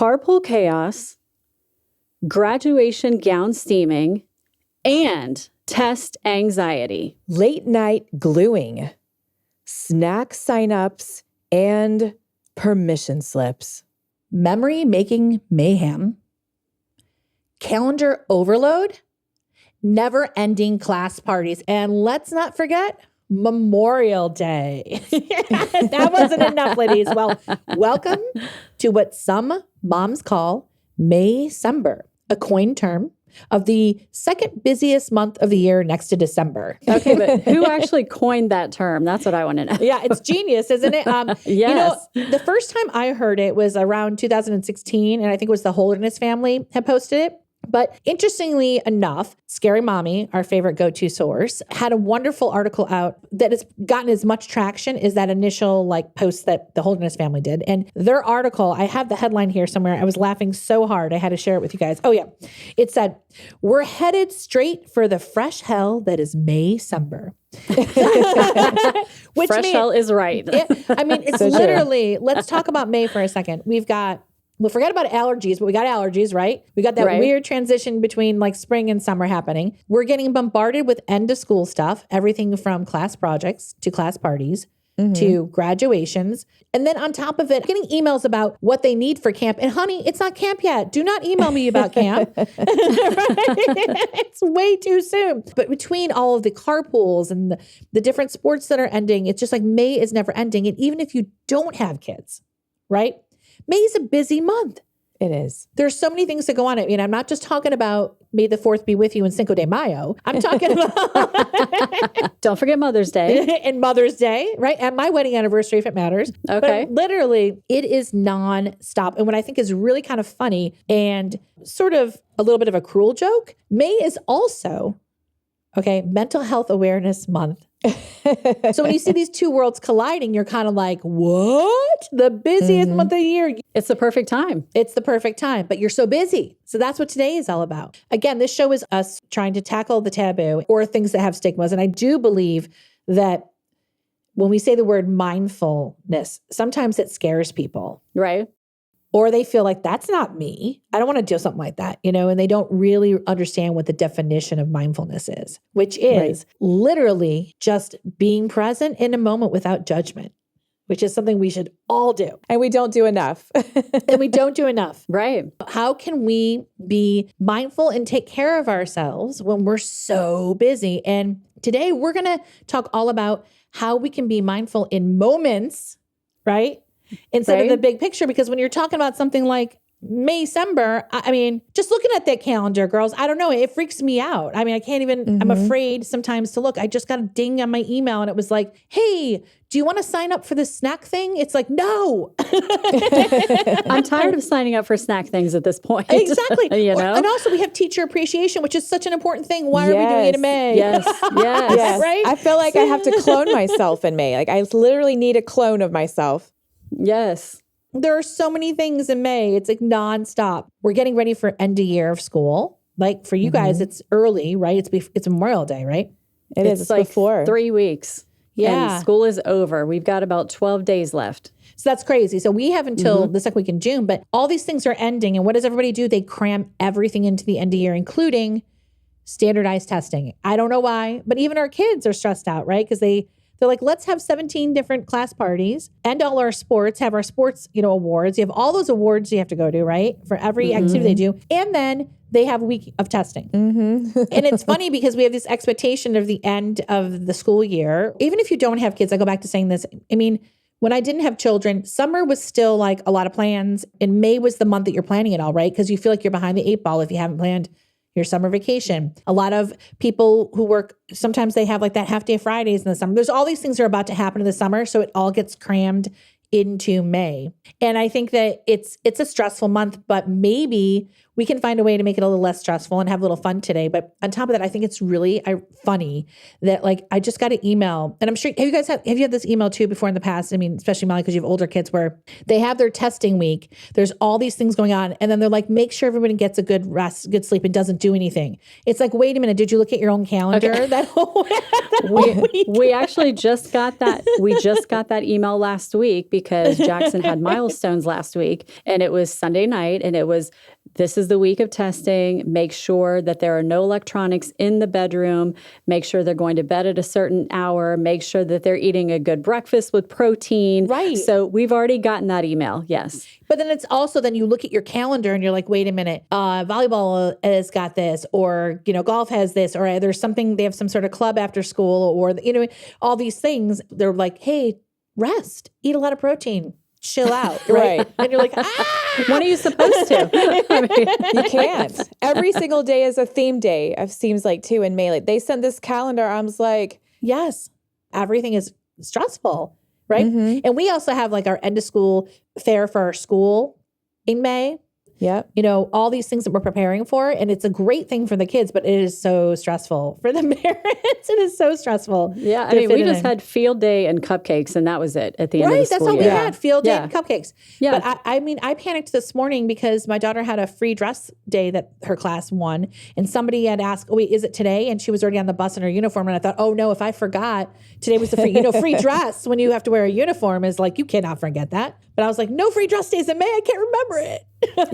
carpool chaos, graduation gown steaming, and test anxiety. Late night gluing, snack signups, and permission slips. Memory making mayhem, calendar overload, never ending class parties. And let's not forget Memorial Day. That wasn't enough, ladies. Well, welcome to what some moms call Maycember, a coined term of the second busiest month of the year next to December. Okay, but who actually coined that term? That's what I want to know. Yeah, it's genius, isn't it? Yes. You know, the first time I heard it was around 2016, and I think it was the Holderness family had posted it. But interestingly enough, Scary Mommy, our favorite go-to source, had a wonderful article out that has gotten as much traction as that initial post that the Holderness family did. And their article, I have the headline here somewhere. I was laughing so hard I had to share it with you guys. Oh yeah. It said, "We're headed straight for the fresh hell that is Maycember." Which Fresh hell is right. It's so literally, let's talk about May for a second. We'll forget about allergies, but we got allergies, right? We got that weird transition between spring and summer happening. We're getting bombarded with end of school stuff, everything from class projects to class parties to graduations. And then on top of it, getting emails about what they need for camp. And honey, it's not camp yet. Do not email me about camp. It's way too soon. But between all of the carpools and the different sports that are ending, it's just May is never ending. And even if you don't have kids, right? May is a busy month. It is. There's so many things that go on. I'm not just talking about May the 4th be with you and Cinco de Mayo. I'm talking about... Don't forget Mother's Day. And Mother's Day, right? And my wedding anniversary, if it matters. Okay. But literally, it is nonstop. And what I think is really kind of funny and sort of a little bit of a cruel joke, May is also, Mental Health Awareness Month. So when you see these two worlds colliding, you're kind of like, what? The busiest month of the year. It's the perfect time. It's the perfect time, but you're so busy. So that's what today is all about. Again, this show is us trying to tackle the taboo or things that have stigmas. And I do believe that when we say the word mindfulness, sometimes it scares people. Right. Or they feel like, that's not me. I don't want to do something like that, and they don't really understand what the definition of mindfulness is, which is literally just being present in a moment without judgment, which is something we should all do. And we don't do enough. Right. How can we be mindful and take care of ourselves when we're so busy? And today we're going to talk all about how we can be mindful in moments, right? Instead of the big picture, because when you're talking about something like Maycember, just looking at that calendar, girls, I don't know, it freaks me out. I can't even, I'm afraid sometimes to look. I just got a ding on my email and it was like, hey, do you want to sign up for this snack thing? It's like, no. I'm tired of signing up for snack things at this point. Exactly. And also we have teacher appreciation, which is such an important thing. Why are we doing it in May? Yes. Right? I feel like I have to clone myself in May. I literally need a clone of myself. Yes. There are so many things in May. It's nonstop. We're getting ready for end of year of school. For you guys, it's early, right? It's Memorial Day, right? It's before 3 weeks. Yeah. And school is over. We've got about 12 days left. So that's crazy. So we have until the second week in June, but all these things are ending. And what does everybody do? They cram everything into the end of year, including standardized testing. I don't know why, but even our kids are stressed out, right? Because they're like, let's have 17 different class parties, end all our sports, have our sports, awards. You have all those awards you have to go to, right? For every activity they do. And then they have a week of testing. And it's funny because we have this expectation of the end of the school year. Even if you don't have kids, I go back to saying this. When I didn't have children, summer was still a lot of plans. And May was the month that you're planning it all, right? Because you feel like you're behind the 8 ball if you haven't planned your summer vacation. A lot of people who work, sometimes they have that half day Fridays in the summer. There's all these things that are about to happen in the summer. So it all gets crammed into May. And I think that it's a stressful month, but maybe we can find a way to make it a little less stressful and have a little fun today. But on top of that, I think it's really funny that I just got an email, and I'm sure, have you had this email too before in the past? Especially Molly, because you have older kids, where they have their testing week. There's all these things going on. And then they're like, make sure everybody gets a good rest, good sleep, and doesn't do anything. It's like, wait a minute, did you look at your own calendar? Okay. That whole week? We actually just got that. We just got that email last week because Jackson had milestones last week, and it was Sunday night, and it was, this is the week of testing. Make sure that there are no electronics in the bedroom. Make sure they're going to bed at a certain hour. Make sure that they're eating a good breakfast with protein. Right. So we've already gotten that email. Yes. But then it's also, then you look at your calendar and you're like, wait a minute, volleyball has got this, or, golf has this, or there's something, they have some sort of club after school, or, all these things. They're like, hey, rest, eat a lot of protein, chill out. Right. And you're like, when are you supposed to? You can't. Every single day is a theme day, it seems like, too, in May. Like, they sent this calendar. I was like, yes, everything is stressful. Right. Mm-hmm. And we also have like our end of school fair for our school in May. Yeah. All these things that we're preparing for. And it's a great thing for the kids, but it is so stressful for the parents. It is so stressful. Yeah. I mean, we just had field day and cupcakes, and that was it at the end of the school That's all year. we had, field day and cupcakes. Yeah. But I panicked this morning because my daughter had a free dress day that her class won. And somebody had asked, oh, wait, is it today? And she was already on the bus in her uniform. And I thought, oh no, if I forgot, today was the free, free dress when you have to wear a uniform is like, you cannot forget that. But I was like, no free dress days in May. I can't remember it.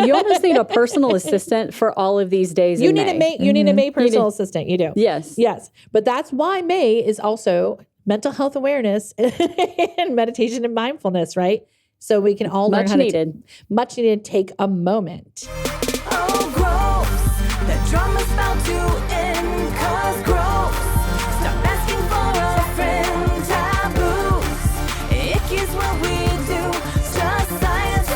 You almost need a personal assistant for all of these days You in need May. You need a May personal assistant. You do. Yes. Yes. But that's why May is also mental health awareness and meditation and mindfulness, right? So we can all learn Much how needed. Much needed. Take a moment. Oh, gross. That drama's about to end, 'cause gross. Stop asking for a friend. Taboos. Icky's what we do. It's just science.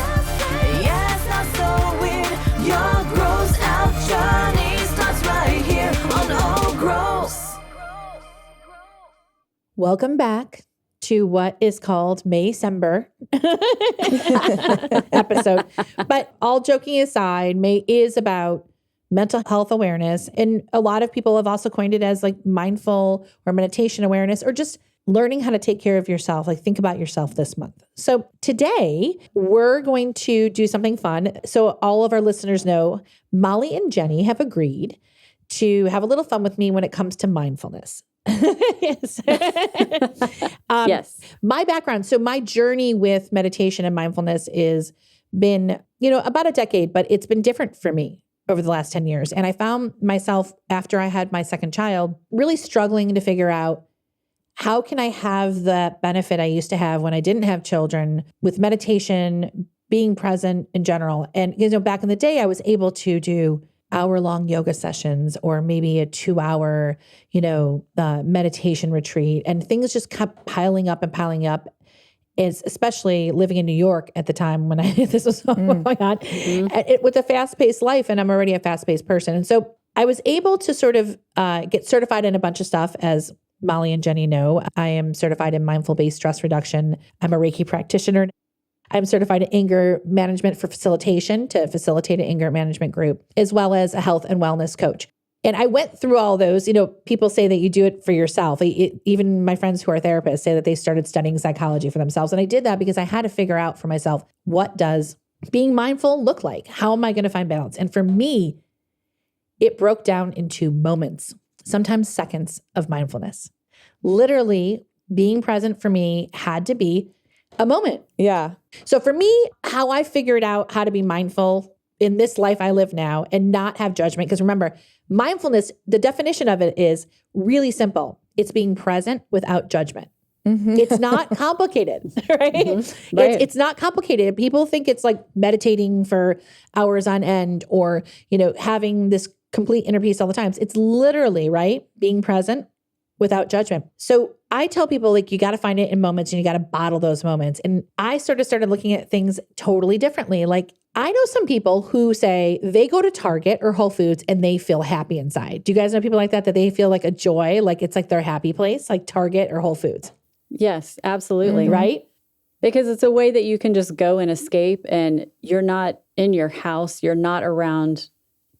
Yeah, it's not so weird. Your gross out journey starts right here on Oh, gross. Welcome back to what is called Maycember episode. But all joking aside, May is about mental health awareness. And a lot of people have also coined it as like mindful or meditation awareness, or just learning how to take care of yourself. Like, think about yourself this month. So today we're going to do something fun. So all of our listeners know Molly and Jennie have agreed to have a little fun with me when it comes to mindfulness. Yes. Yes. My background, so my journey with meditation and mindfulness is been, about a decade, but it's been different for me over the last 10 years. And I found myself, after I had my second child, really struggling to figure out, how can I have the benefit I used to have when I didn't have children with meditation, being present in general? And, back in the day, I was able to do hour-long yoga sessions, or maybe a 2-hour, meditation retreat, and things just kept piling up and piling up. Is especially living in New York at the time when this was going on, with a fast-paced life, and I'm already a fast-paced person. And so I was able to sort of get certified in a bunch of stuff. As Molly and Jennie know, I am certified in mindful-based stress reduction. I'm a Reiki practitioner. I'm certified in anger management for facilitation, to facilitate an anger management group, as well as a health and wellness coach. And I went through all those. People say that you do it for yourself. Even my friends who are therapists say that they started studying psychology for themselves. And I did that because I had to figure out for myself, what does being mindful look like? How am I going to find balance? And for me, it broke down into moments, sometimes seconds of mindfulness. Literally, being present for me had to be a moment. Yeah. So for me, how I figured out how to be mindful in this life I live now and not have judgment, because remember, mindfulness, the definition of it is really simple. It's being present without judgment. Mm-hmm. It's not complicated, right? Mm-hmm. Right. It's not complicated. People think it's like meditating for hours on end, or, having this complete inner peace all the time. It's literally, right, being present without judgment. So I tell people, like, you got to find it in moments, and you got to bottle those moments. And I sort of started looking at things totally differently. Like, I know some people who say they go to Target or Whole Foods and they feel happy inside. Do you guys know people like that they feel like a joy, like it's like their happy place, like Target or Whole Foods? Yes, absolutely. Right? Because it's a way that you can just go and escape, and you're not in your house. You're not around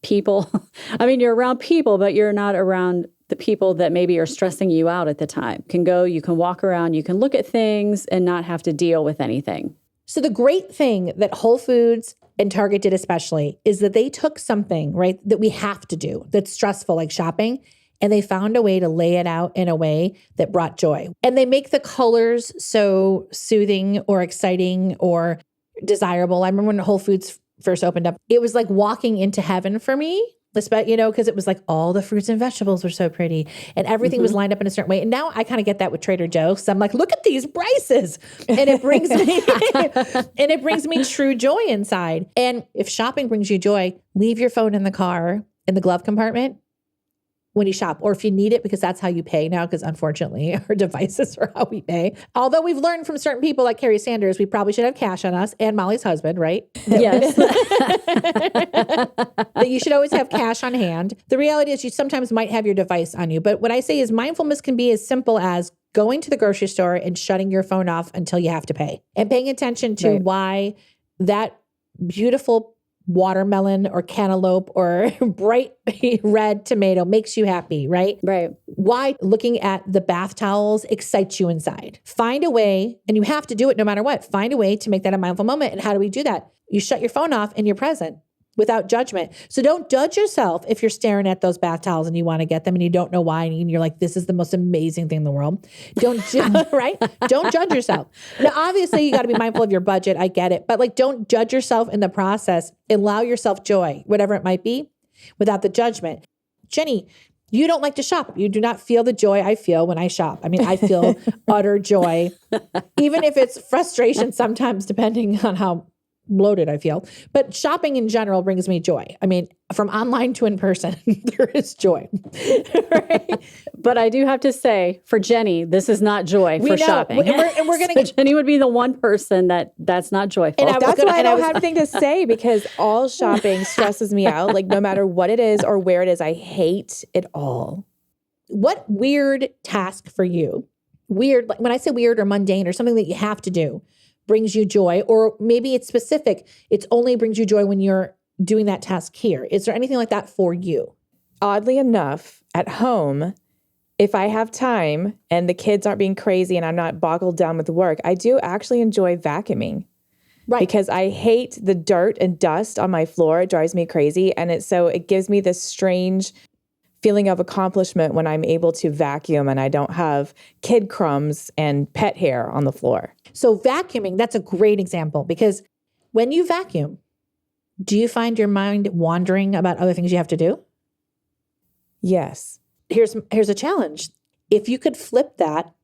people. I mean, you're around people, but you're not around the people that maybe are stressing you out at the time. You can walk around, you can look at things and not have to deal with anything. So the great thing that Whole Foods and Target did especially is that they took something, right, that we have to do, that's stressful, like shopping, and they found a way to lay it out in a way that brought joy. And they make the colors so soothing or exciting or desirable. I remember when Whole Foods first opened up, it was like walking into heaven for me. Because it was like all the fruits and vegetables were so pretty and everything was lined up in a certain way. And now I kind of get that with Trader Joe's. So I'm like, look at these prices. And it brings me true joy inside. And if shopping brings you joy, leave your phone in the car, in the glove compartment when you shop, or if you need it, because that's how you pay now, because unfortunately our devices are how we pay. Although we've learned from certain people like Carrie Sanders, we probably should have cash on us, and Molly's husband, right? Yes. That you should always have cash on hand. The reality is you sometimes might have your device on you. But what I say is mindfulness can be as simple as going to the grocery store and shutting your phone off until you have to pay, and paying attention to why that beautiful watermelon or cantaloupe or bright red tomato makes you happy, right? Right. Why looking at the bath towels excites you inside. Find a way, and you have to do it no matter what. Find a way to make that a mindful moment. And how do we do that? You shut your phone off and you're present without judgment. So don't judge yourself if you're staring at those bath towels and you want to get them and you don't know why. And you're like, this is the most amazing thing in the world. Don't, right? Don't judge yourself. Now, obviously you got to be mindful of your budget. I get it. But like, don't judge yourself in the process. Allow yourself joy, whatever it might be, without the judgment. Jennie, you don't like to shop. You do not feel the joy I feel when I shop. I mean, I feel utter joy, even if it's frustration sometimes, depending on how bloated I feel. But shopping in general brings me joy. I mean, from online to in person, there is joy. Right? But I do have to say, for Jennie, this is not joy for shopping. And we're going to so Jennie would be the one person that's not joyful. And that's why I don't have anything to say, because all shopping stresses me out. Like, no matter what it is or where it is, I hate it all. What weird task for you, weird, like when I say weird or mundane or something that you have to do, brings you joy? Or maybe it's specific. It's only brings you joy when you're doing that task here. Is there anything like that for you? Oddly enough, at home, if I have time and the kids aren't being crazy and I'm not boggled down with work, I do actually enjoy vacuuming. Right. Because I hate the dirt and dust on my floor. It drives me crazy. And it gives me this strange feeling of accomplishment when I'm able to vacuum and I don't have kid crumbs and pet hair on the floor. So vacuuming, that's a great example, because when you vacuum, do you find your mind wandering about other things you have to do? Yes. Here's a challenge. If you could flip that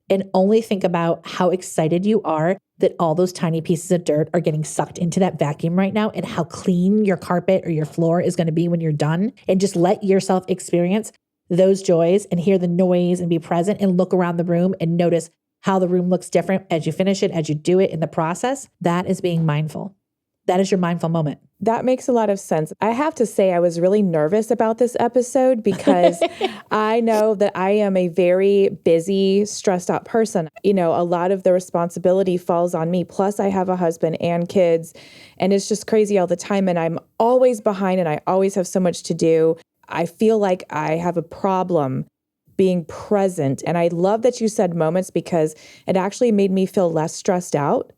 and only think about how excited you are that all those tiny pieces of dirt are getting sucked into that vacuum right now, and how clean your carpet or your floor is going to be when you're done, and just let yourself experience those joys and hear the noise and be present and look around the room and notice how the room looks different as you finish it, as you do it in the process, that is being mindful. That is your mindful moment. That makes a lot of sense. I have to say I was really nervous about this episode because I know that I am a very busy, stressed out person. You know, a lot of the responsibility falls on me. Plus I have a husband and kids, and it's just crazy all the time. And I'm always behind and I always have so much to do. I feel like I have a problem being present. And I love that you said moments, because it actually made me feel less stressed out.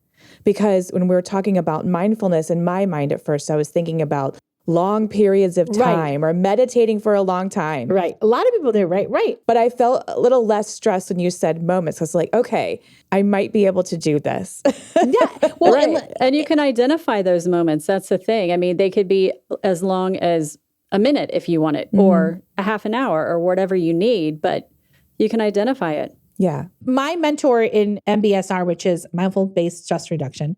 Because when we were talking about mindfulness, in my mind at first, I was thinking about long periods of time or meditating for a long time. Right. A lot of people do. Right. But I felt a little less stressed when you said moments. I was like, okay, I might be able to do this. Yeah. Well, and you can identify those moments. That's the thing. I mean, they could be as long as a minute if you want it, or a half an hour, or whatever you need, but you can identify it. Yeah. My mentor in MBSR, which is mindful-based stress reduction,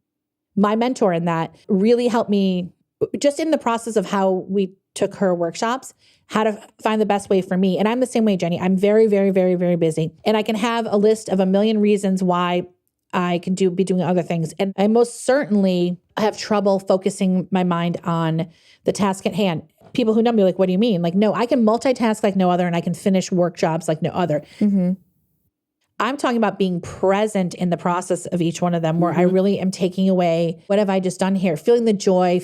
my mentor in that really helped me just in the process of how we took her workshops, how to find the best way for me. And I'm the same way, Jennie. I'm very, very, very, very busy. And I can have a list of a million reasons why I can be doing other things. And I most certainly have trouble focusing my mind on the task at hand. People who know me are like, what do you mean? Like, no, I can multitask like no other, and I can finish work jobs like no other. Mm-hmm. I'm talking about being present in the process of each one of them, where I really am taking away, what have I just done here? Feeling the joy,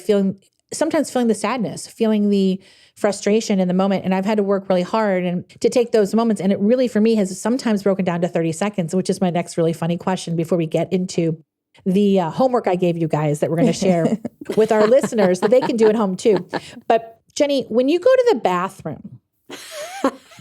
sometimes feeling the sadness, feeling the frustration in the moment. And I've had to work really hard and to take those moments. And it really, for me, has sometimes broken down to 30 seconds, which is my next really funny question before we get into the homework I gave you guys that we're going to share with our listeners that they can do at home too. But Jennie, when you go to the bathroom,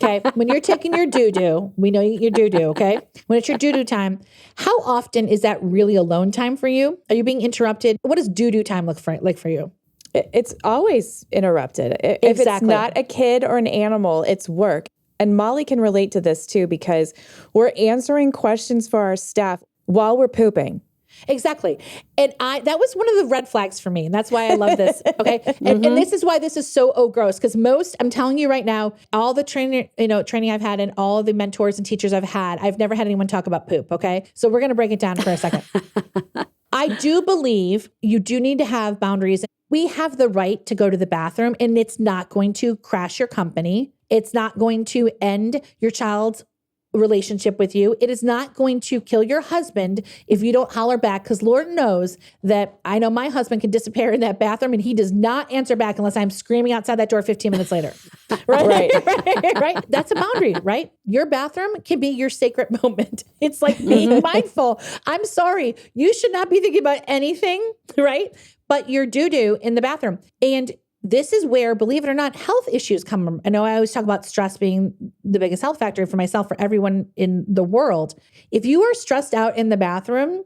Okay. When you're taking your doo-doo, we know your doo-doo, okay? When it's your doo-doo time, how often is that really alone time for you? Are you being interrupted? What does doo-doo time look like for you? It's always interrupted. If it's not a kid or an animal, it's work. And Molly can relate to this too, because we're answering questions for our staff while we're pooping. Exactly. And that was one of the red flags for me. And that's why I love this. Okay. And this is why this is so gross. Because I'm telling you right now, all the training I've had and all the mentors and teachers I've had, I've never had anyone talk about poop. Okay. So we're going to break it down for a second. I do believe you do need to have boundaries. We have the right to go to the bathroom, and it's not going to crash your company. It's not going to end your child's relationship with you. It is not going to kill your husband if you don't holler back, because Lord knows that I know my husband can disappear in that bathroom and he does not answer back unless I'm screaming outside that door 15 minutes later. Right? Right? That's a boundary, right? Your bathroom can be your sacred moment. It's like being mindful. I'm sorry. You should not be thinking about anything, right? But your doo-doo in the bathroom. And this is where, believe it or not, health issues come from. I know I always talk about stress being the biggest health factor for myself, for everyone in the world. If you are stressed out in the bathroom,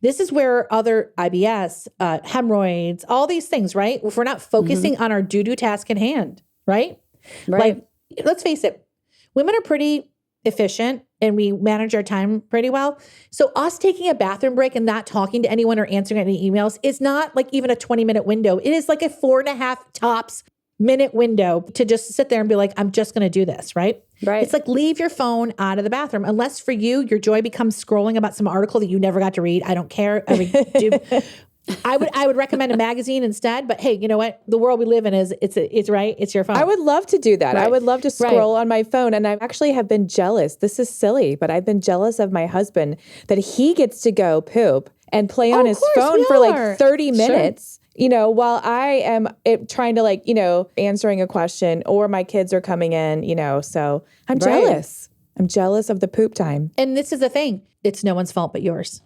this is where other IBS, hemorrhoids, all these things, right? If we're not focusing on our doo-doo task at hand, right? Like, let's face it, women are pretty efficient and we manage our time pretty well. So us taking a bathroom break and not talking to anyone or answering any emails is not like even a 20-minute window. It is like a 4.5 tops minute window to just sit there and be like, I'm just going to do this, right? Right. It's like, leave your phone out of the bathroom. Unless for you, your joy becomes scrolling about some article that you never got to read. I don't care. I would recommend a magazine instead, but hey, you know what? The world we live in it's right. It's your phone. I would love to do that. Right. I would love to scroll on my phone. And I actually have been jealous. This is silly, but I've been jealous of my husband that he gets to go poop and play on his phone for like 30 minutes. You know, while I am trying to answering a question or my kids are coming in, so I'm jealous. I'm jealous of the poop time. And this is the thing. It's no one's fault but yours.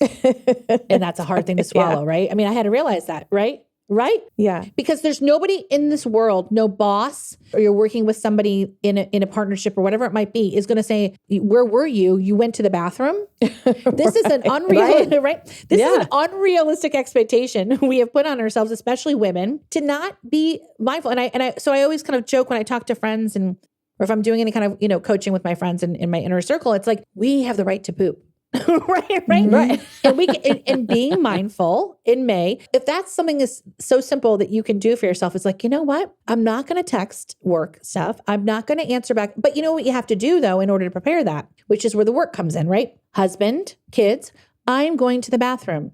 And that's a hard thing to swallow, right? I mean, I had to realize that, right? Right? Yeah. Because there's nobody in this world, no boss, or you're working with somebody in a partnership or whatever it might be, is going to say, where were you? You went to the bathroom? This is an unrealistic, right? This is an unrealistic expectation we have put on ourselves, especially women, to not be mindful. So I always kind of joke when I talk to friends or if I'm doing any kind of, coaching with my friends in my inner circle, it's like, we have the right to poop. Right. And being mindful in May, if that's something that's so simple that you can do for yourself, it's like, you know what? I'm not going to text work stuff. I'm not going to answer back. But you know what you have to do though, in order to prepare that, which is where the work comes in, right? Husband, kids, I'm going to the bathroom.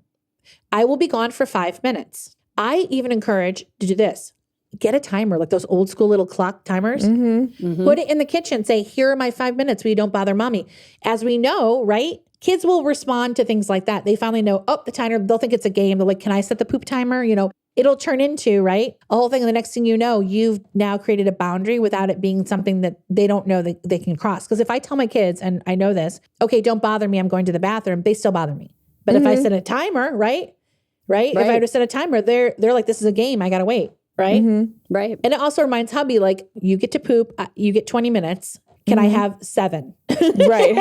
I will be gone for 5 minutes. I even encourage to do this. Get a timer, like those old school little clock timers. Put it in the kitchen. Say, here are my 5 minutes. Will you don't bother mommy? As we know, right? Kids will respond to things like that. They finally know, the timer, they'll think it's a game. They're like, can I set the poop timer? It'll turn into, right, a whole thing. And the next thing you know, you've now created a boundary without it being something that they don't know that they can cross. Because if I tell my kids, and I know this, okay, don't bother me, I'm going to the bathroom, they still bother me. But if I set a timer, right? If I were to set a timer, they're like, this is a game, I got to wait. Right? Right. And it also reminds hubby, like, you get to poop, you get 20 minutes. Can I have 7? Right.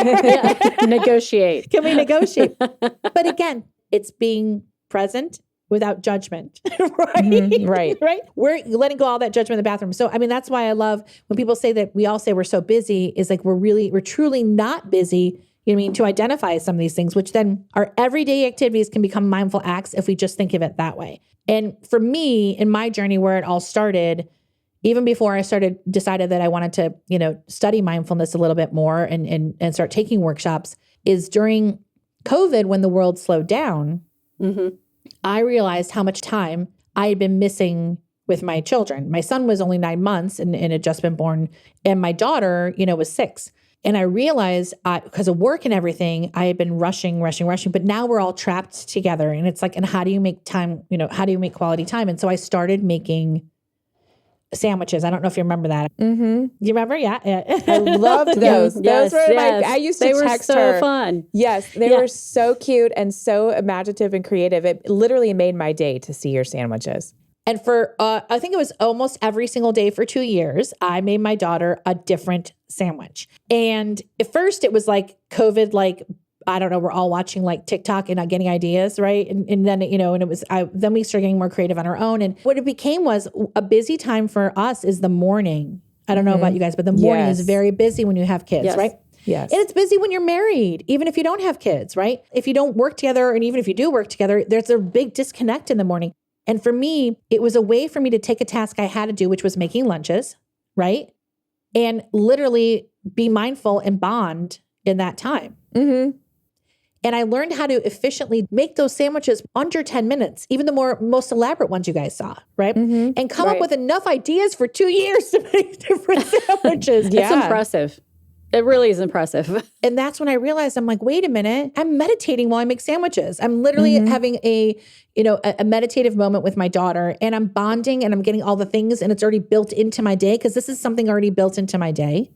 Negotiate. Can we negotiate? But again, it's being present without judgment, right? Right. We're letting go all that judgment in the bathroom. So, I mean, that's why I love when people say that we all say we're so busy, is like, we're truly not busy. You know what I mean? To identify some of these things, which then our everyday activities can become mindful acts if we just think of it that way. And for me, in my journey, where it all started, even before I decided that I wanted to, study mindfulness a little bit more and start taking workshops, is during COVID, when the world slowed down, I realized how much time I had been missing with my children. My son was only 9 months and had just been born. And my daughter, was 6. And I realized because of work and everything, I had been rushing, but now we're all trapped together. And it's like, and how do you make time, how do you make quality time? And so I started making sandwiches. I don't know if you remember that. You remember? Yeah. I loved those. Yes, those were yes. I used to They were text so her. fun. Yes, they were so cute and so imaginative and creative. It literally made my day to see your sandwiches. And for, I think it was almost every single day for 2 years, I made my daughter a different sandwich. And at first it was like COVID, like, I don't know, we're all watching like TikTok and not getting ideas, right? And then, and it was, then we started getting more creative on our own. And what it became was a busy time for us is the morning. I don't know about you guys, but the morning is very busy when you have kids, right? Yes. And it's busy when you're married, even if you don't have kids, right? If you don't work together, and even if you do work together, there's a big disconnect in the morning. And for me, it was a way for me to take a task I had to do, which was making lunches, right? And literally be mindful and bond in that time. Mm-hmm. And I learned how to efficiently make those sandwiches under 10 minutes, even the most elaborate ones you guys saw, right? Mm-hmm. And come up with enough ideas for 2 years to make different sandwiches. It's impressive. It really is impressive. And that's when I realized, I'm like, wait a minute, I'm meditating while I make sandwiches. I'm literally having a meditative moment with my daughter, and I'm bonding and I'm getting all the things, and it's already built into my day because this is something already built into my day.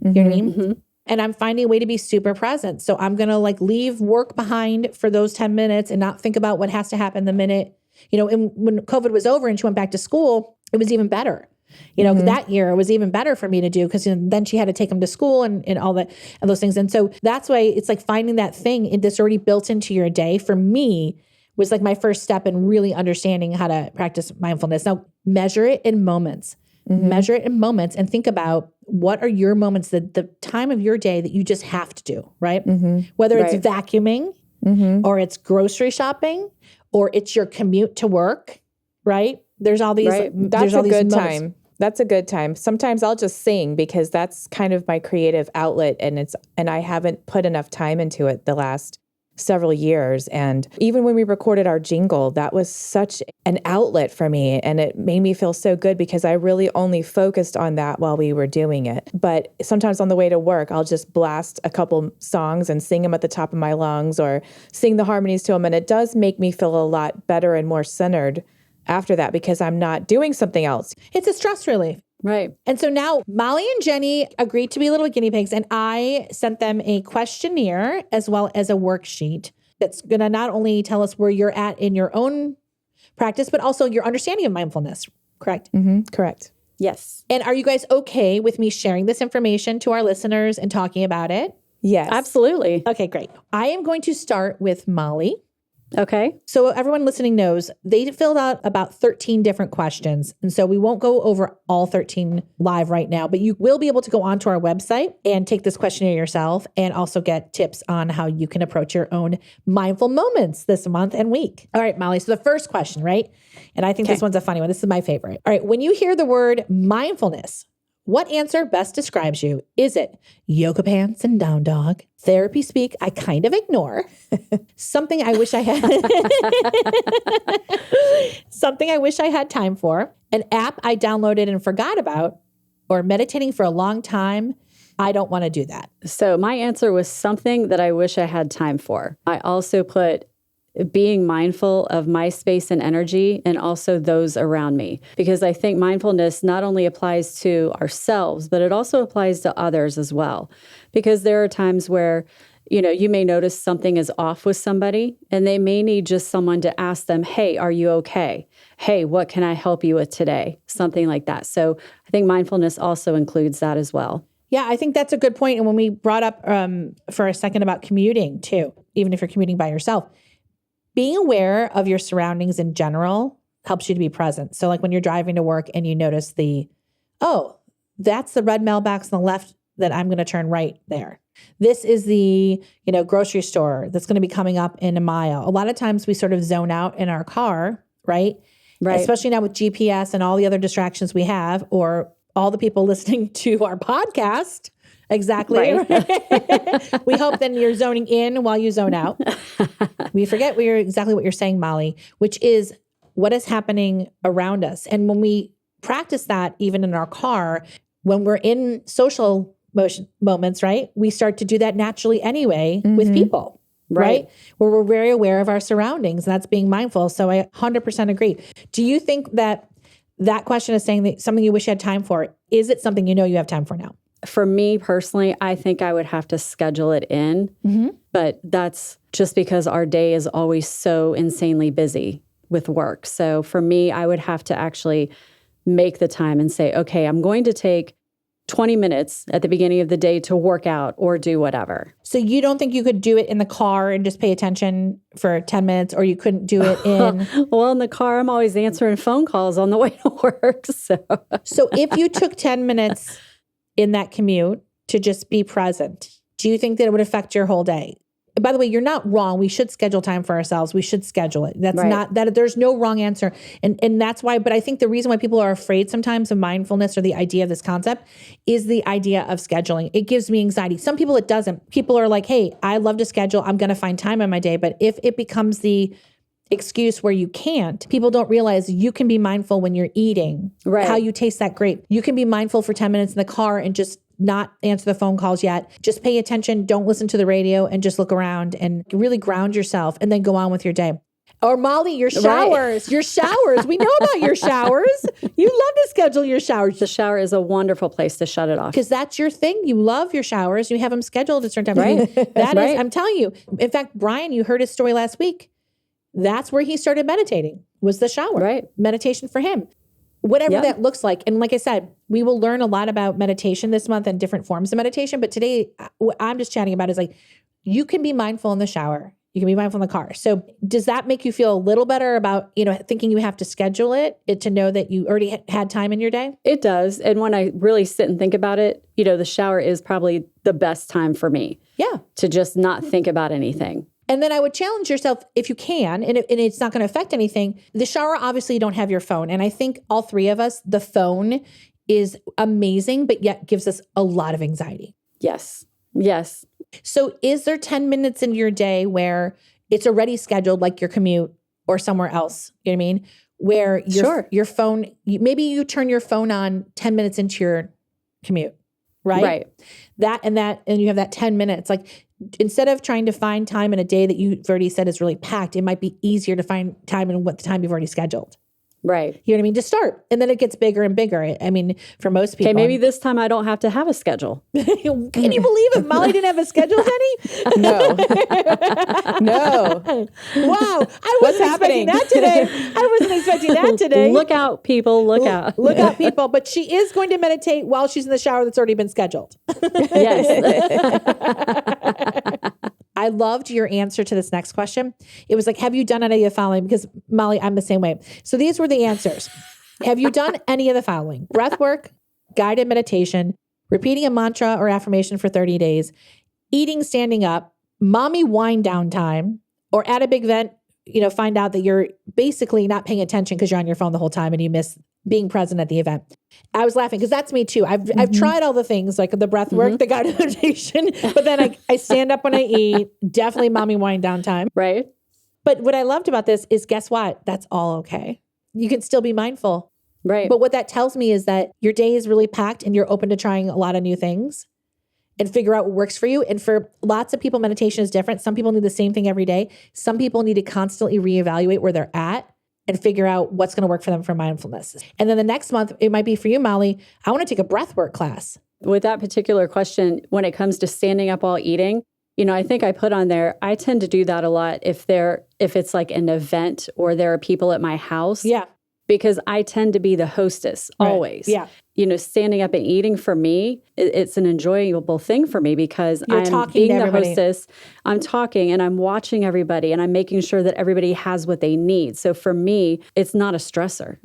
You know what I mean? Mm-hmm. And I'm finding a way to be super present. So I'm going to like leave work behind for those 10 minutes and not think about what has to happen the minute, and when COVID was over and she went back to school, it was even better. That year it was even better for me to do because then she had to take him to school and all that and those things. And so that's why it's like finding that thing that's already built into your day for me was like my first step in really understanding how to practice mindfulness. Now measure it in moments. Measure it in moments and think about what are your moments, the time of your day that you just have to do, right? Whether it's vacuuming or it's grocery shopping or it's your commute to work, right? There's all these. That's a good time. That's a good time. Sometimes I'll just sing because that's kind of my creative outlet, and I haven't put enough time into it the last several years. And even when we recorded our jingle, that was such an outlet for me, and it made me feel so good because I really only focused on that while we were doing it. But sometimes on the way to work, I'll just blast a couple songs and sing them at the top of my lungs or sing the harmonies to them, and it does make me feel a lot better and more centered after that because I'm not doing something else. It's a stress relief. Right. And so now Molly and Jennie agreed to be little guinea pigs, and I sent them a questionnaire as well as a worksheet that's going to not only tell us where you're at in your own practice, but also your understanding of mindfulness. Correct? Mm-hmm. Correct. Yes. And are you guys okay with me sharing this information to our listeners and talking about it? Yes. Absolutely. Okay, great. I am going to start with Molly. Okay. So everyone listening knows they filled out about 13 different questions. And so we won't go over all 13 live right now, but you will be able to go onto our website and take this questionnaire yourself and also get tips on how you can approach your own mindful moments this month and week. All right, Molly. So the first question, right? And I think this one's a funny one. This is my favorite. All right. When you hear the word mindfulness, what answer best describes you? Is it yoga pants and down dog, therapy speak I kind of ignore, something I wish I had, something I wish I had time for, an app I downloaded and forgot about, or meditating for a long time? I don't want to do that. So my answer was something that I wish I had time for. I also put being mindful of my space and energy and also those around me. Because I think mindfulness not only applies to ourselves, but it also applies to others as well. Because there are times where, you may notice something is off with somebody and they may need just someone to ask them, hey, are you okay? Hey, what can I help you with today? Something like that. So I think mindfulness also includes that as well. Yeah, I think that's a good point. And when we brought up for a second about commuting too, even if you're commuting by yourself, being aware of your surroundings in general helps you to be present. So like when you're driving to work and you notice that's the red mailbox on the left that I'm going to turn right there. This is the, grocery store that's going to be coming up in a mile. A lot of times we sort of zone out in our car, right? Right. Especially now with GPS and all the other distractions we have, or all the people listening to our podcast. Exactly. Right. We hope then you're zoning in while you zone out. We forget exactly what you're saying, Molly, which is what is happening around us. And when we practice that, even in our car, when we're in social moments, right, we start to do that naturally anyway with people, right? Where we're very aware of our surroundings. And that's being mindful. So I 100% agree. Do you think that question is saying that something you wish you had time for? Is it something you have time for now? For me personally, I think I would have to schedule it in, but that's just because our day is always so insanely busy with work. So for me, I would have to actually make the time and say, okay, I'm going to take 20 minutes at the beginning of the day to work out or do whatever. So you don't think you could do it in the car and just pay attention for 10 minutes, or you couldn't do it in... Well, in the car, I'm always answering phone calls on the way to work. So if you took 10 minutes in that commute to just be present, do you think that it would affect your whole day? By the way, you're not wrong. We should schedule time for ourselves. We should schedule it. That's not that there's no wrong answer. And that's why, but I think the reason why people are afraid sometimes of mindfulness or the idea of this concept is the idea of scheduling. It gives me anxiety. Some people it doesn't. People are like, hey, I love to schedule. I'm going to find time in my day. But if it becomes the excuse where you can't, people don't realize you can be mindful when you're eating, how you taste that grape. You can be mindful for 10 minutes in the car and just not answer the phone calls yet. Just pay attention. Don't listen to the radio and just look around and really ground yourself and then go on with your day. Or Molly, your showers, your showers. We know about your showers. You love to schedule your showers. The shower is a wonderful place to shut it off. Because that's your thing. You love your showers. You have them scheduled at certain times. That is, I'm telling you. In fact, Brian, you heard his story last week. That's where he started meditating, was the shower. Meditation for him. Whatever that looks like. And like I said, we will learn a lot about meditation this month and different forms of meditation. But today, what I'm just chatting about is like, you can be mindful in the shower. You can be mindful in the car. So does that make you feel a little better about, thinking you have to schedule it to know that you already had time in your day? It does. And when I really sit and think about it, the shower is probably the best time for me. Yeah. To just not think about anything. And then I would challenge yourself, if you can, and it's not going to affect anything. The shower, obviously, you don't have your phone. And I think all three of us, the phone is amazing, but yet gives us a lot of anxiety. Yes. Yes. So is there 10 minutes in your day where it's already scheduled, like your commute or somewhere else? You know what I mean? Where your phone, maybe you turn your phone on 10 minutes into your commute, right? Right. And you have that 10 minutes. Like, instead of trying to find time in a day that you've already said is really packed, it might be easier to find time in what the time you've already scheduled. Right. You know what I mean? Just start. And then it gets bigger and bigger. I mean, for most people. Okay, maybe this time I don't have to have a schedule. Can you believe if Molly didn't have a schedule, Jenny? No. Wow. I wasn't expecting that today. I wasn't expecting that today. Look out, people. Look out. Look out, people. But she is going to meditate while she's in the shower that's already been scheduled. Yes. I loved your answer to this next question. It was like, have you done any of the following? Because Molly, I'm the same way. So these were the answers. Have you done any of the following? Breath work, guided meditation, repeating a mantra or affirmation for 30 days, eating standing up, mommy wind down time, or at a big event, find out that you're basically not paying attention because you're on your phone the whole time and you miss being present at the event. I was laughing because that's me too. I've tried all the things like the breath work, the guided meditation, but then I stand up when I eat, definitely mommy wind down time. Right. But what I loved about this is, guess what? That's all okay. You can still be mindful. Right. But what that tells me is that your day is really packed and you're open to trying a lot of new things and figure out what works for you. And for lots of people, meditation is different. Some people need the same thing every day. Some people need to constantly reevaluate where they're at and figure out what's going to work for them for mindfulness. And then the next month, it might be for you, Molly, I want to take a breathwork class. With that particular question, when it comes to standing up while eating, I think I put on there, I tend to do that a lot if it's like an event or there are people at my house. Yeah. Because I tend to be the hostess always. Yeah. Standing up and eating for me, it's an enjoyable thing for me because I'm being the hostess. I'm talking and I'm watching everybody and I'm making sure that everybody has what they need. So for me, it's not a stressor.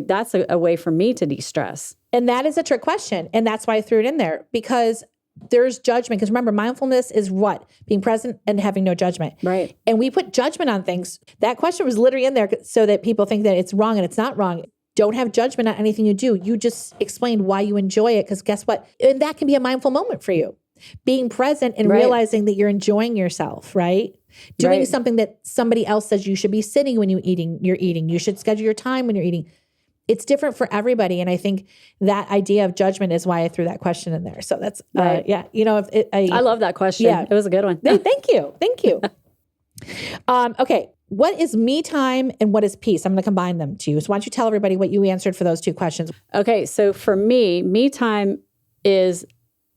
That's a way for me to de-stress. And that is a trick question. And that's why I threw it in there, because there's judgment. Because remember, mindfulness is what? Being present and having no judgment. Right. And we put judgment on things. That question was literally in there so that people think that it's wrong and it's not wrong. Don't have judgment on anything you do. You just explained why you enjoy it, because guess what? And that can be a mindful moment for you. Being present and realizing that you're enjoying yourself, right? Doing something that somebody else says you should be sitting when you're eating. You should schedule your time when you're eating. It's different for everybody. And I think that idea of judgment is why I threw that question in there. So that's, I love that question. Yeah. It was a good one. Thank you. Thank you. Okay. What is me time and what is peace? I'm going to combine them to you. So why don't you tell everybody what you answered for those two questions? Okay. So for me time is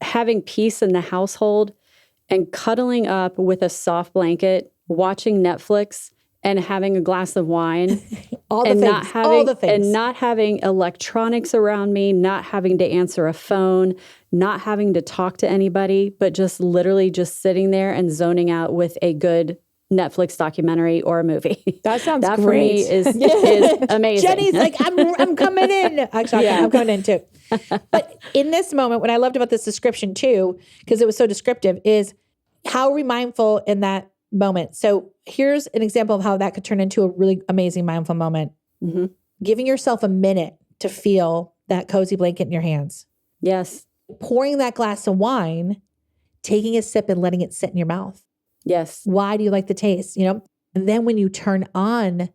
having peace in the household and cuddling up with a soft blanket, watching Netflix and having a glass of wine All the and things, not having all the things. and not having electronics around me, not having to answer a phone, not having to talk to anybody, but just literally just sitting there and zoning out with a good Netflix documentary or a movie. That sounds that great. for me is amazing. Jenny's like, I'm coming in. Actually, I'm coming in too. But in this moment, what I loved about this description too, because it was so descriptive, is how are we mindful in that moment? So here's an example of how that could turn into a really amazing mindful moment. Mm-hmm. Giving yourself a minute to feel that cozy blanket in your hands. Yes. Pouring that glass of wine, taking a sip and letting it sit in your mouth. Yes. Why do you like the taste? And then when you turn on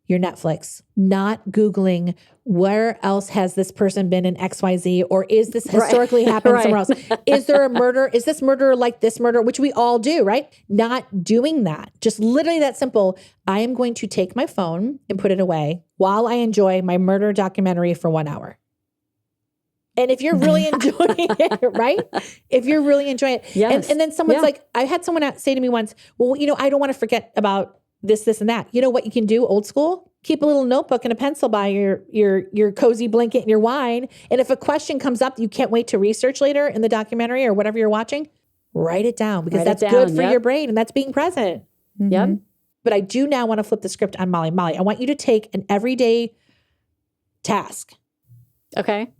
your Netflix, not Googling where else has this person been in XYZ, or is this historically happened Right. somewhere else? Is there a murder? Is this murder like this murder, which we all do, right? Not doing that. Just literally that simple. I am going to take my phone and put it away while I enjoy my murder documentary for 1 hour. And if you're really enjoying it, right? If you're really enjoying it. Yes. And then someone's like, I had someone say to me once, well, I don't want to forget about this, and that. You know what you can do old school? Keep a little notebook and a pencil by your cozy blanket and your wine. And if a question comes up that you can't wait to research later in the documentary or whatever you're watching, write it down, because that's good for your brain and that's being present. Mm-hmm. Yep. But I do now want to flip the script on Molly. Molly, I want you to take an everyday task Okay.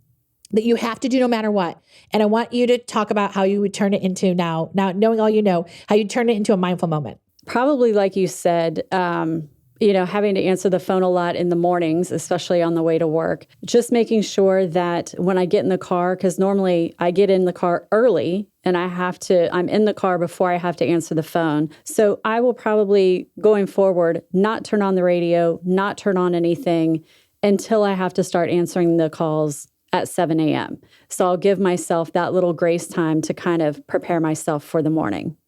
that you have to do no matter what. And I want you to talk about how you would turn it into now knowing all you know, how you turn it into a mindful moment. Probably like you said, having to answer the phone a lot in the mornings, especially on the way to work, just making sure that when I get in the car, because normally I get in the car early and I'm in the car before I have to answer the phone. So I will probably, going forward, not turn on the radio, not turn on anything until I have to start answering the calls at 7 a.m. So I'll give myself that little grace time to kind of prepare myself for the morning.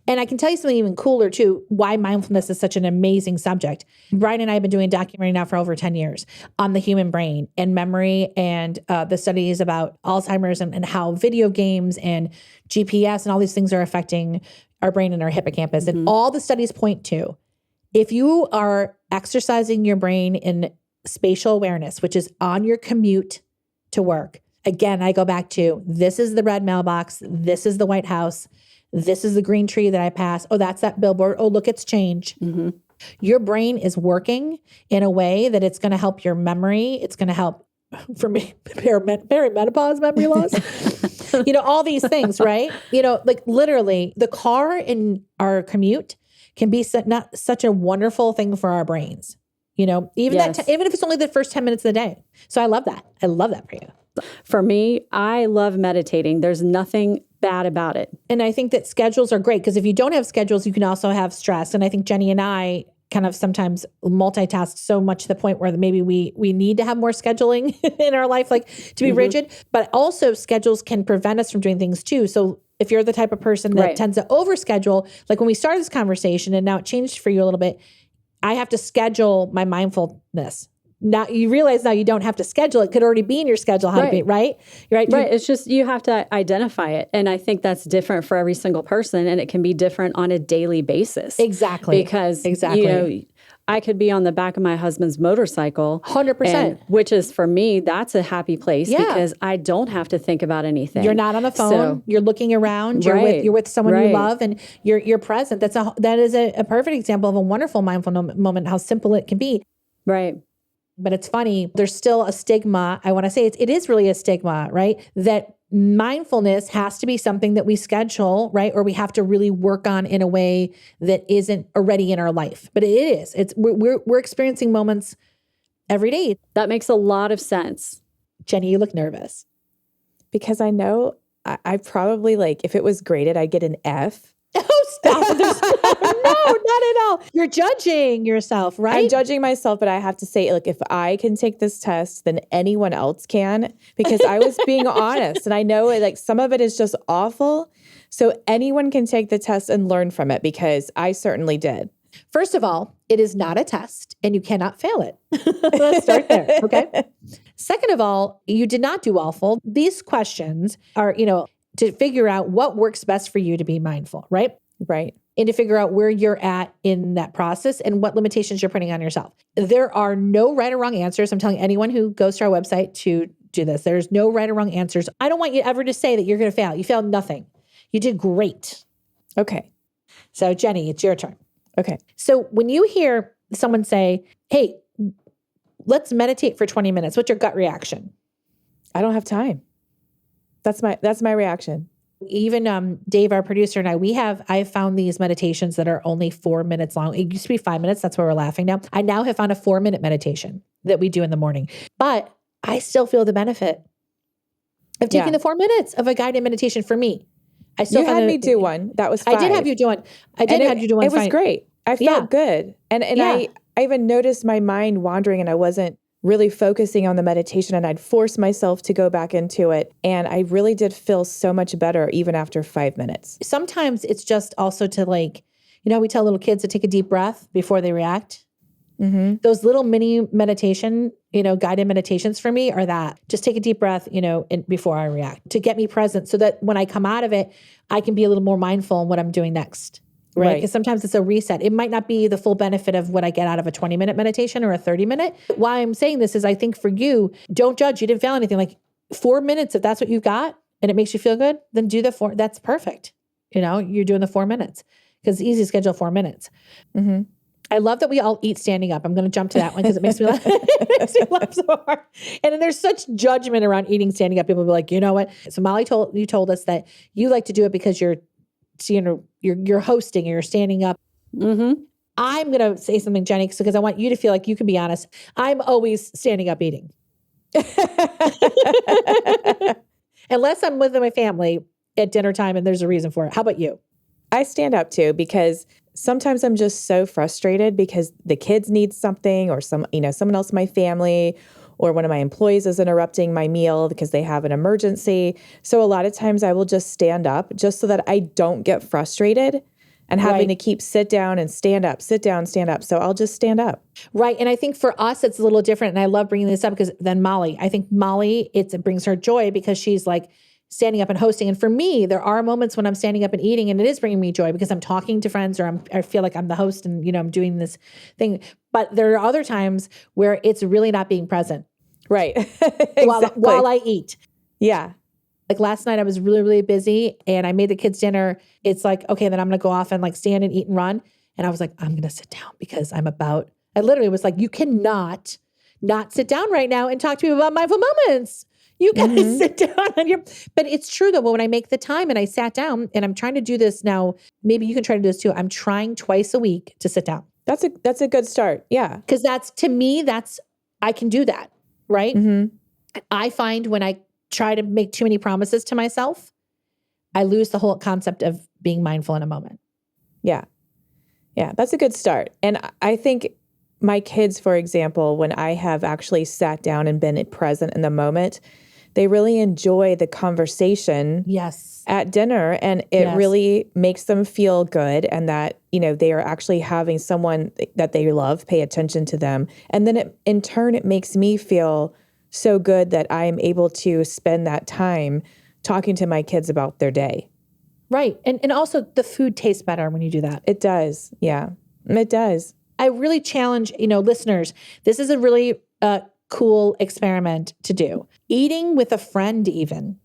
And I can tell you something even cooler too, why mindfulness is such an amazing subject. Brian and I have been doing a documentary now for over 10 years on the human brain and memory, and the studies about Alzheimer's and how video games and GPS and all these things are affecting our brain and our hippocampus. Mm-hmm. And all the studies point to, if you are exercising your brain in spatial awareness, which is on your commute to work. Again, I go back to, this is the red mailbox. This is the White House. This is the green tree that I pass. Oh, that's that billboard. Oh, look, it's change. Mm-hmm. Your brain is working in a way that it's going to help your memory. It's going to help, for me, perimenopause memory loss. All these things, right? Like literally the car in our commute can be not such a wonderful thing for our brains. Even Yes. even if it's only the first 10 minutes of the day. So I love that. I love that for you. For me, I love meditating. There's nothing bad about it. And I think that schedules are great, because if you don't have schedules, you can also have stress. And I think Jenny and I kind of sometimes multitask so much to the point where maybe we need to have more scheduling in our life, like to be rigid. But also schedules can prevent us from doing things too. So if you're the type of person that tends to overschedule, like when we started this conversation and now it changed for you a little bit, I have to schedule my mindfulness. Now you realize now you don't have to schedule it. It could already be in your schedule how to be, right? Right. It's just you have to identify it. And I think that's different for every single person, and it can be different on a daily basis. Exactly. Because I could be on the back of my husband's motorcycle. 100%. Which is, for me, that's a happy place because I don't have to think about anything. You're not on the phone. You're looking around. You're with someone you love, and you're present. That is a perfect example of a wonderful mindful moment, how simple it can be. Right. But it's funny, there's still a stigma. I want to say it is really a stigma, right? That mindfulness has to be something that we schedule, right? Or we have to really work on in a way that isn't already in our life. But it is. We're experiencing moments every day. That makes a lot of sense. Jenny, you look nervous. Because I know I probably, if it was graded, I'd get an F. Oh, stop. No, not at all. You're judging yourself, right? I'm judging myself, but I have to say, if I can take this test, then anyone else can, because I was being honest. And I know some of it is just awful. So anyone can take the test and learn from it, because I certainly did. First of all, it is not a test and you cannot fail it. Let's start there. Okay. Second of all, you did not do awful. These questions are, to figure out what works best for you to be mindful, right? Right. and to figure out where you're at in that process and what limitations you're putting on yourself. There are no right or wrong answers. I'm telling anyone who goes to our website to do this. There's no right or wrong answers. I don't want you ever to say that you're going to fail. You failed nothing. You did great. Okay. So Jennie, it's your turn. Okay. So when you hear someone say, hey, let's meditate for 20 minutes, what's your gut reaction? I don't have time. That's my reaction. Even Dave, our producer, and I've found these meditations that are only 4 minutes long. It used to be 5 minutes. That's why we're laughing now. I now have found a 4-minute meditation that we do in the morning, but I still feel the benefit of taking the 4 minutes of a guided meditation for me. I still You had me do one. That was 5. I did have you do one. I did have you do one. It was great. I felt good. And I even noticed my mind wandering and I wasn't really focusing on the meditation, and I'd force myself to go back into it. And I really did feel so much better even after 5 minutes. Sometimes it's just also to we tell little kids to take a deep breath before they react. Mm-hmm. Those little mini meditation, guided meditations for me are that. Just take a deep breath, before I react, to get me present so that when I come out of it, I can be a little more mindful in what I'm doing next. Right? Because sometimes it's a reset. It might not be the full benefit of what I get out of a 20-minute meditation or a 30-minute. Why I'm saying this is I think for you, don't judge. You didn't fail anything. Like 4 minutes, if that's what you got and it makes you feel good, then do the 4. That's perfect. You're doing the 4 minutes because it's easy to schedule 4 minutes. Mm-hmm. I love that we all eat standing up. I'm going to jump to that one because it makes me laugh. It makes me laugh so hard. And then there's such judgment around eating standing up. People will be like, you know what? So Molly told us that you like to do it because you're hosting and you're standing up. Mm-hmm. I'm going to say something, Jennie, because I want you to feel like you can be honest. I'm always standing up eating. Unless I'm with my family at dinner time and there's a reason for it. How about you? I stand up too because sometimes I'm just so frustrated because the kids need something or someone else in my family or one of my employees is interrupting my meal because they have an emergency. So a lot of times I will just stand up just so that I don't get frustrated and having to keep sit down and stand up, sit down, stand up. So I'll just stand up. Right. And I think for us, it's a little different. And I love bringing this up because then Molly, I think Molly, it brings her joy because she's like standing up and hosting. And for me, there are moments when I'm standing up and eating and it is bringing me joy because I'm talking to friends or I feel like I'm the host and, I'm doing this thing. But there are other times where it's really not being present. Right. while I eat. Yeah. Like last night I was really, really busy and I made the kids dinner. It's like, okay, then I'm going to go off and like stand and eat and run. And I was like, I'm going to sit down because I literally was like, you cannot not sit down right now and talk to me about mindful moments. You guys sit down on but it's true though, when I make the time and I sat down and I'm trying to do this now, maybe you can try to do this too. I'm trying twice a week to sit down. That's a good start. Yeah. Cause I can do that. Right. Mm-hmm. I find when I try to make too many promises to myself, I lose the whole concept of being mindful in a moment. Yeah. Yeah. That's a good start. And I think my kids, for example, when I have actually sat down and been present in the moment, they really enjoy the conversation at dinner. And it really makes them feel good and that, they are actually having someone that they love pay attention to them. And then in turn, it makes me feel so good that I'm able to spend that time talking to my kids about their day. Right. And also the food tastes better when you do that. It does. Yeah, it does. I really challenge, listeners, this is a really cool experiment to do. Eating with a friend even,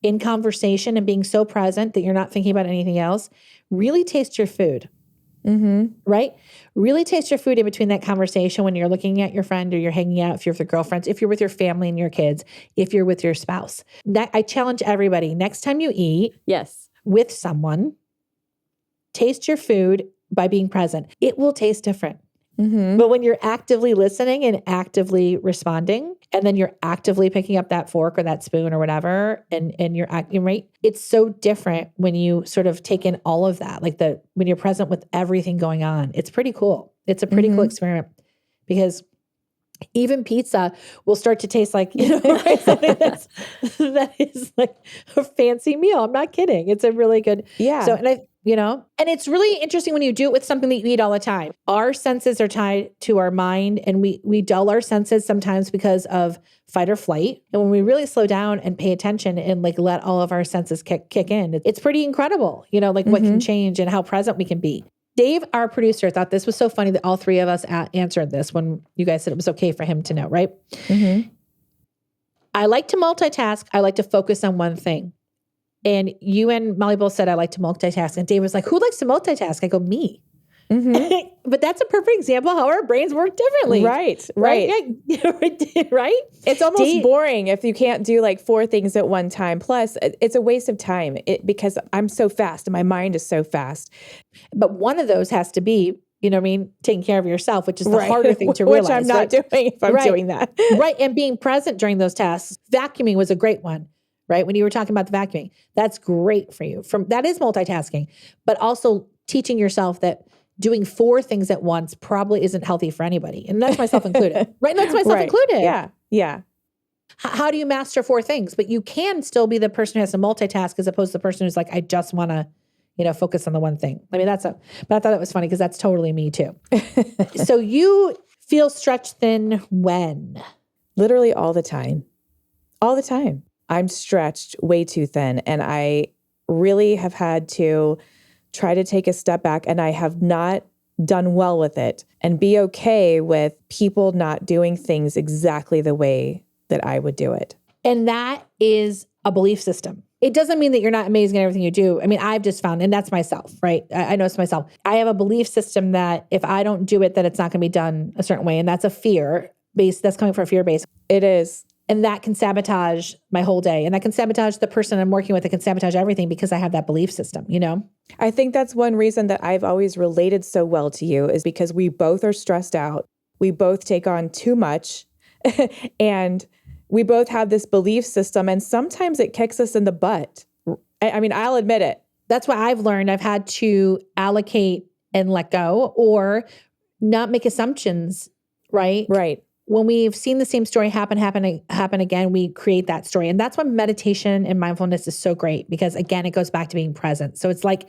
in conversation and being so present that you're not thinking about anything else, really taste your food, right? Really taste your food in between that conversation when you're looking at your friend or you're hanging out, if you're with your girlfriends, if you're with your family and your kids, if you're with your spouse. I challenge everybody, next time you eat with someone, taste your food by being present. It will taste different. But when you're actively listening and actively responding, and then you're actively picking up that fork or that spoon or whatever, and you're acting right, it's so different when you sort of take in all of that, when you're present with everything going on. It's pretty cool. It's a pretty cool experiment because even pizza will start to taste like, right? Something that is like a fancy meal. I'm not kidding. It's a really good. Yeah. So, and you know? And it's really interesting when you do it with something that you eat all the time. Our senses are tied to our mind, and we dull our senses sometimes because of fight or flight. And when we really slow down and pay attention and like let all of our senses kick in, it's pretty incredible, you know, like what can change and how present we can be. Dave, our producer, thought this was so funny that all three of us answered this when you guys said it was okay for him to know, right? I like to multitask. I like to focus on one thing. And you and Molly both said, I like to multitask. And Dave was like, who likes to multitask? I go, me. But that's a perfect example of how our brains work differently. Right. Right? It's almost boring if you can't do like 4 things at one time. Plus, it's a waste of time because I'm so fast and my mind is so fast. But one of those has to be, you know what I mean, taking care of yourself, which is the harder thing to realize. Which I'm not doing if I'm doing that. Right. And being present during those tasks. Vacuuming was a great one. Right? When you were talking about the vacuuming, that's great for you. That is multitasking, but also teaching yourself that doing 4 things at once probably isn't healthy for anybody. And that's myself included, right? And that's myself included. Yeah. How do you master 4 things? But you can still be the person who has to multitask as opposed to the person who's like, I just want to, you know, focus on the one thing. I mean, but I thought that was funny because that's totally me too. So you feel stretched thin when? Literally all the time. All the time. I'm stretched way too thin, and I really have had to try to take a step back, and I have not done well with it, and be okay with people not doing things exactly the way that I would do it. And that is a belief system. It doesn't mean that you're not amazing at everything you do. I mean, I've just found, and that's myself, right? I know it's myself. I have a belief system that if I don't do it, that it's not going to be done a certain way, and that's a fear base. That's coming from a fear base. It is. And that can sabotage my whole day. And that can sabotage the person I'm working with. It can sabotage everything because I have that belief system, you know? I think that's one reason that I've always related so well to you is because we both are stressed out. We both take on too much. And we both have this belief system. And sometimes it kicks us in the butt. I mean, I'll admit it. That's what I've learned. I've had to allocate and let go or not make assumptions, right? Right. When we've seen the same story happen again, we create that story. And that's why meditation and mindfulness is so great because, again, it goes back to being present. So it's like,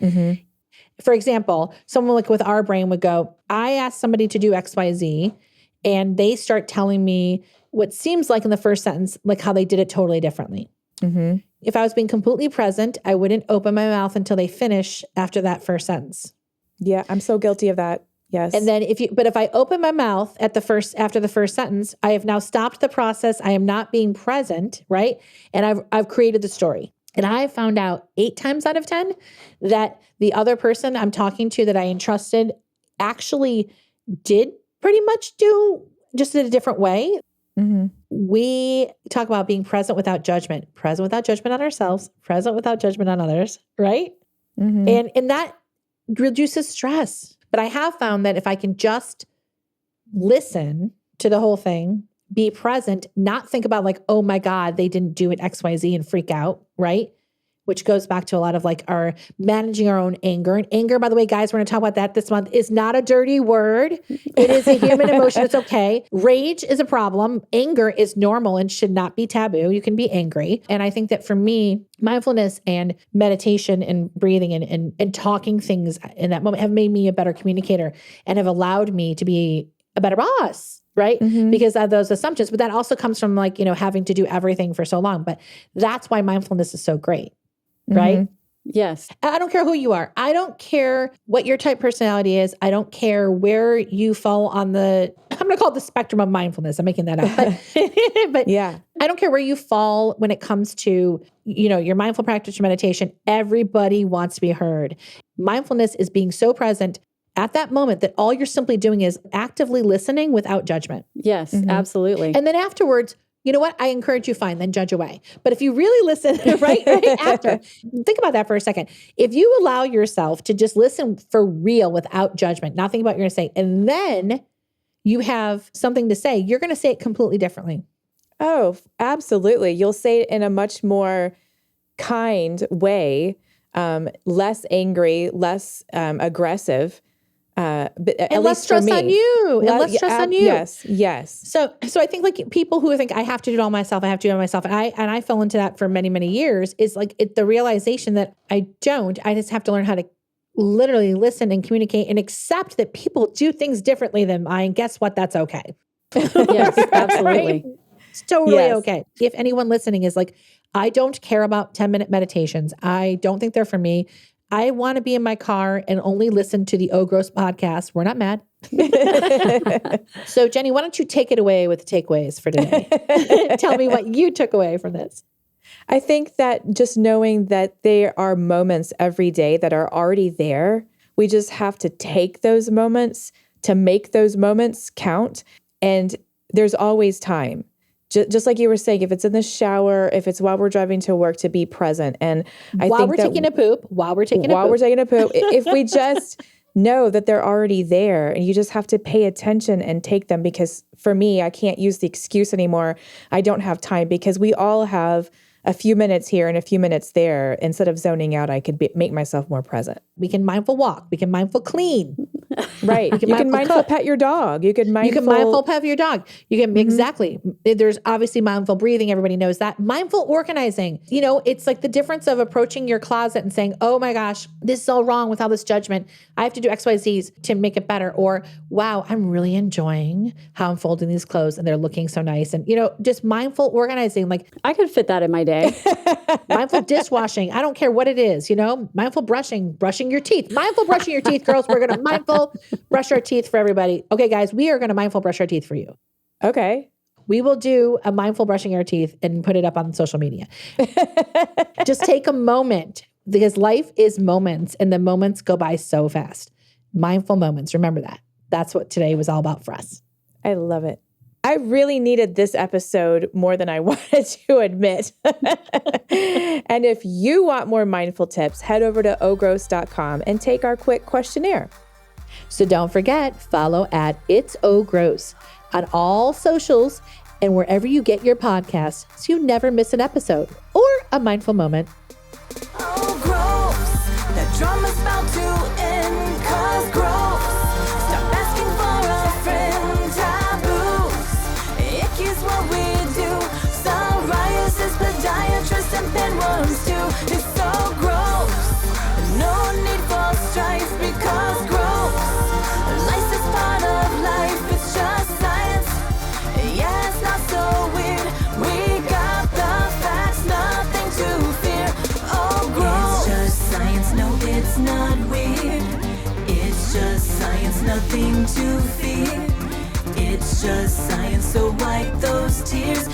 for example, someone like with our brain would go, I asked somebody to do X, Y, Z, and they start telling me what seems like in the first sentence, like how they did it totally differently. If I was being completely present, I wouldn't open my mouth until they finish after that first sentence. Yeah, I'm so guilty of that. Yes. And then if I open my mouth after the first sentence, I have now stopped the process. I am not being present, right? And I've created the story. And I found out 8 times out of 10 that the other person I'm talking to that I entrusted actually did pretty much do just in a different way. We talk about being present without judgment on ourselves, present without judgment on others, right? And that reduces stress. But I have found that if I can just listen to the whole thing, be present, not think about like, oh my God, they didn't do it X, Y, Z and freak out, right? Which goes back to a lot of like our managing our own anger. And anger, by the way, guys, we're going to talk about that this month, is not a dirty word. It is a human emotion. It's okay. Rage is a problem. Anger is normal and should not be taboo. You can be angry. And I think that for me, mindfulness and meditation and breathing and talking things in that moment have made me a better communicator and have allowed me to be a better boss. Right? Because of those assumptions. But that also comes from like, you know, having to do everything for so long. But that's why mindfulness is so great. Right? Yes. I don't care who you are. I don't care what your type personality is. I don't care where you fall on I'm going to call it the spectrum of mindfulness. I'm making that up. But yeah, I don't care where you fall when it comes to, you know, your mindful practice, your meditation. Everybody wants to be heard. Mindfulness is being so present at that moment that all you're simply doing is actively listening without judgment. Yes, absolutely. And then afterwards, you know what? I encourage you, fine, then judge away. But if you really listen right after, think about that for a second. If you allow yourself to just listen for real without judgment, not think about what you're going to say, and then you have something to say, you're going to say it completely differently. Oh, absolutely. You'll say it in a much more kind way, less angry, less aggressive. But and less stress on you. And less stress on you. Yes. So I think like people who think I have to do it all myself, and I fell into that for many, many years is like the realization that I don't. I just have to learn how to literally listen and communicate and accept that people do things differently than mine. Guess what? That's okay. Yes, absolutely. Right? It's totally Yes. okay. If anyone listening is like, I don't care about 10-minute meditations. I don't think they're for me. I want to be in my car and only listen to the Oh Gross podcast. We're not mad. So Jennie, why don't you take it away with the takeaways for today? Tell me what you took away from this. I think that just knowing that there are moments every day that are already there, we just have to take those moments to make those moments count. And there's always time. Just like you were saying, if it's in the shower, if it's while we're driving to work, to be present. And While we're taking a poop, if we just know that they're already there, and you just have to pay attention and take them, because for me, I can't use the excuse anymore, I don't have time, because we all have a few minutes here and a few minutes there. Instead of zoning out, I could make myself more present. We can mindful walk. We can mindful clean. Right. You can mindful pet your dog. You can mindful pet your dog. You can, exactly. There's obviously mindful breathing. Everybody knows that. Mindful organizing. You know, it's like the difference of approaching your closet and saying, oh my gosh, this is all wrong with all this judgment. I have to do X, Y, Z's to make it better. Or, wow, I'm really enjoying how I'm folding these clothes and they're looking so nice. And, you know, just mindful organizing. Like, I could fit that in my day. mindful dishwashing. I don't care what it is, you know, mindful brushing your teeth, mindful brushing your teeth, girls. We're going to mindful brush our teeth for everybody. Okay, guys, we are going to mindful brush our teeth for you. Okay. We will do a mindful brushing our teeth and put it up on social media. Just take a moment, because life is moments and the moments go by so fast. Mindful moments. Remember that. That's what today was all about for us. I love it. I really needed this episode more than I wanted to admit. And if you want more mindful tips, head over to ogross.com and take our quick questionnaire. So don't forget, follow at It's Oh Gross on all socials and wherever you get your podcasts, so you never miss an episode or a mindful moment. Oh, gross. That drama's about to end, 'cause gross. Stop asking for a friend. Taboos. Icky's what we do. Psoriasis, podiatrist, and pinworms too. It's so gross. No need for strife, because gross. Life is part of life. It's just science. Yeah, it's not so weird. We got the facts, nothing to fear. Oh, gross. It's just science, no, it's not weird. It's just science, nothing to fear. It's just science, so wipe those tears.